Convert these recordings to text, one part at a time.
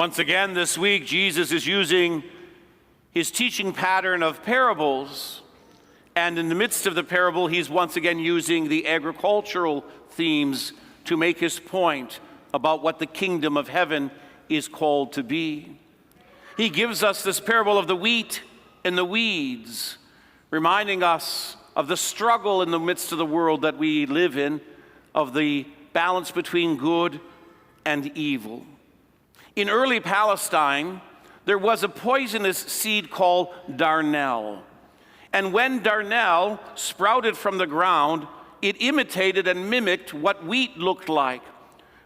Once again this week, Jesus is using his teaching pattern of parables. And in the midst of the parable, he's once again using the agricultural themes to make his point about what the kingdom of heaven is called to be. He gives us this parable of the wheat and the weeds, reminding us of the struggle in the midst of the world that we live in, of the balance between good and evil. In early Palestine, there was a poisonous seed called darnel. And when darnel sprouted from the ground, it imitated and mimicked what wheat looked like.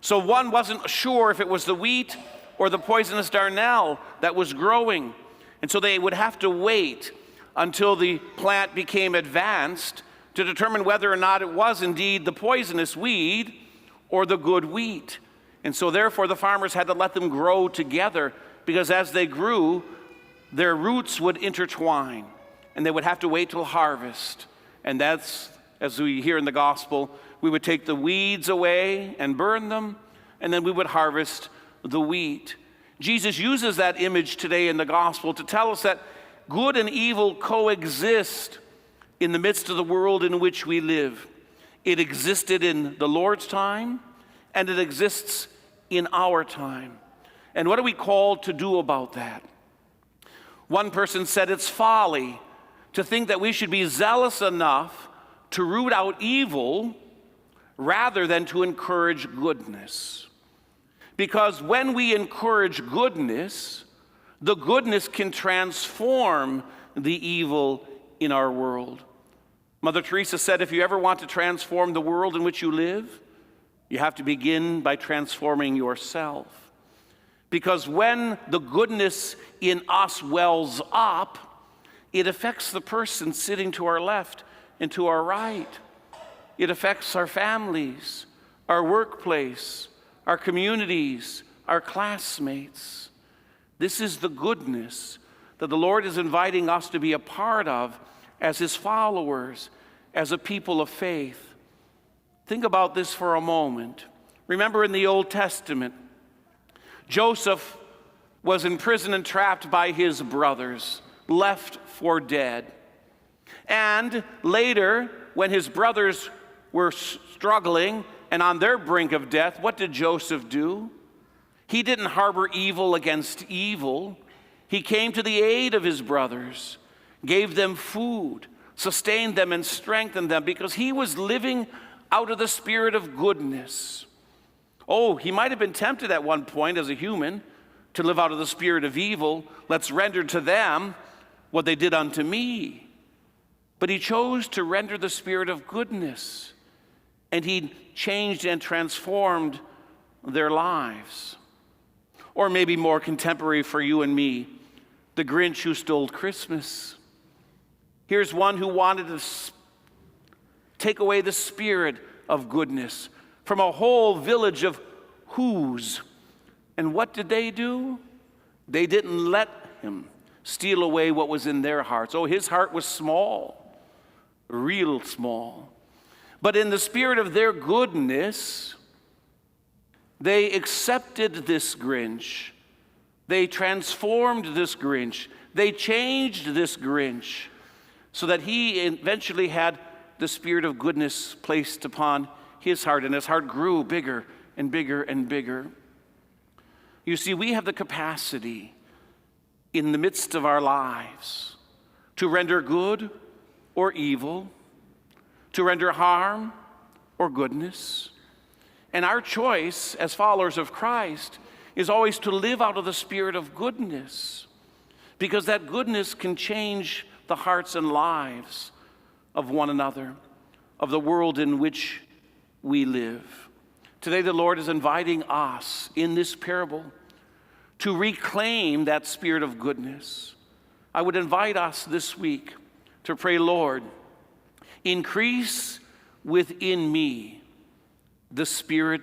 So one wasn't sure if it was the wheat or the poisonous darnel that was growing. And so they would have to wait until the plant became advanced to determine whether or not it was indeed the poisonous weed or the good wheat. And so therefore the farmers had to let them grow together, because as they grew, their roots would intertwine and they would have to wait till harvest. And that's, as we hear in the gospel, we would take the weeds away and burn them, and then we would harvest the wheat. Jesus uses that image today in the gospel to tell us that good and evil coexist in the midst of the world in which we live. It existed in the Lord's time, and it exists in our time. And what are we called to do about that? One person said it's folly to think that we should be zealous enough to root out evil rather than to encourage goodness. Because when we encourage goodness, the goodness can transform the evil in our world. Mother Teresa said, if you ever want to transform the world in which you live, you have to begin by transforming yourself. Because when the goodness in us wells up, it affects the person sitting to our left and to our right. It affects our families, our workplace, our communities, our classmates. This is the goodness that the Lord is inviting us to be a part of as his followers, as a people of faith. Think about this for a moment. Remember in the Old Testament, Joseph was in prison and trapped by his brothers, left for dead. And later, when his brothers were struggling and on their brink of death, what did Joseph do? He didn't harbor evil against evil. He came to the aid of his brothers, gave them food, sustained them and strengthened them, because he was living out of the spirit of goodness. Oh, he might have been tempted at one point as a human to live out of the spirit of evil. Let's render to them what they did unto me. But he chose to render the spirit of goodness, and he changed and transformed their lives. Or maybe more contemporary for you and me, the Grinch who stole Christmas. Here's one who wanted to take away the spirit of goodness from a whole village of who's. And what did they do? They didn't let him steal away what was in their hearts. Oh, his heart was small, real small. But in the spirit of their goodness, they accepted this Grinch. They transformed this Grinch. They changed this Grinch so that he eventually had the spirit of goodness placed upon his heart, and his heart grew bigger and bigger and bigger. You see, we have the capacity in the midst of our lives to render good or evil, to render harm or goodness. And our choice as followers of Christ is always to live out of the spirit of goodness, because that goodness can change the hearts and lives of one another, of the world in which we live. Today the Lord is inviting us in this parable to reclaim that spirit of goodness. I would invite us this week to pray, Lord, increase within me the spirit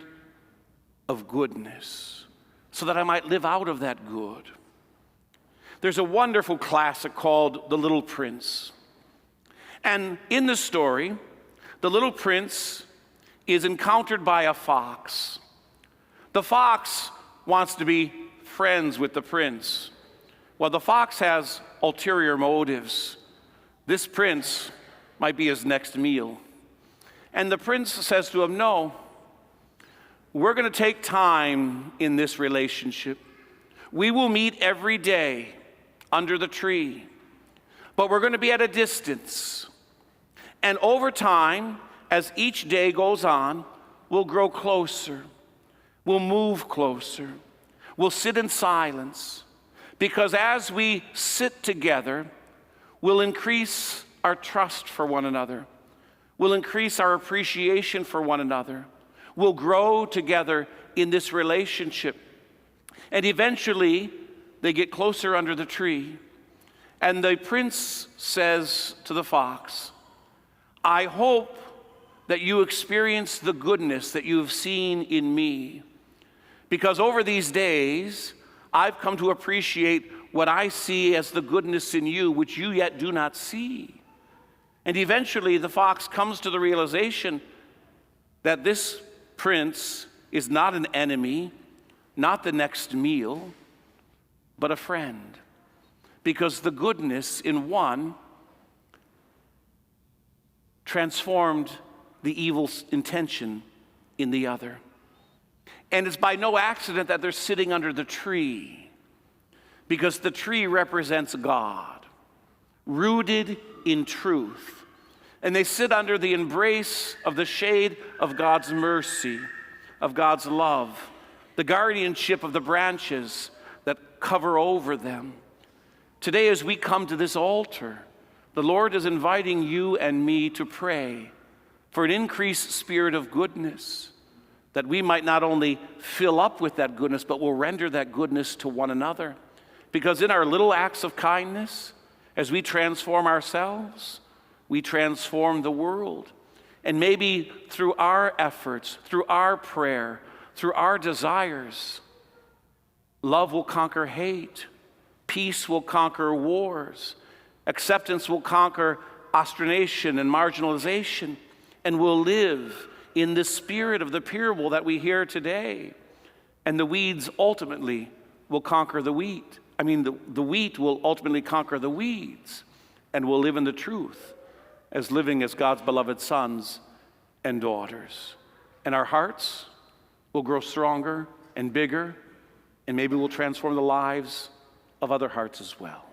of goodness, so that I might live out of that good. There's a wonderful classic called The Little Prince. And in the story, the little prince is encountered by a fox. The fox wants to be friends with the prince. Well, the fox has ulterior motives. This prince might be his next meal. And the prince says to him, no, we're going to take time in this relationship. We will meet every day under the tree, but we're going to be at a distance. And over time, as each day goes on, we'll grow closer. We'll move closer. We'll sit in silence. Because as we sit together, we'll increase our trust for one another. We'll increase our appreciation for one another. We'll grow together in this relationship. And eventually, they get closer under the tree. And the prince says to the fox, I hope that you experience the goodness that you've seen in me. Because over these days, I've come to appreciate what I see as the goodness in you, which you yet do not see. And eventually, the fox comes to the realization that this prince is not an enemy, not the next meal, but a friend. Because the goodness in one transformed the evil intention in the other. And it's by no accident that they're sitting under the tree, because the tree represents God, rooted in truth. And they sit under the embrace of the shade of God's mercy, of God's love, the guardianship of the branches that cover over them. Today, as we come to this altar, the Lord is inviting you and me to pray for an increased spirit of goodness, that we might not only fill up with that goodness, but will render that goodness to one another. Because in our little acts of kindness, as we transform ourselves, we transform the world. And maybe through our efforts, through our prayer, through our desires, love will conquer hate, peace will conquer wars, acceptance will conquer ostracism and marginalization, and we'll live in the spirit of the parable that we hear today. And the weeds ultimately will conquer the wheat. The wheat will ultimately conquer the weeds, and we'll live in the truth as living as God's beloved sons and daughters. And our hearts will grow stronger and bigger, and maybe we'll transform the lives of other hearts as well.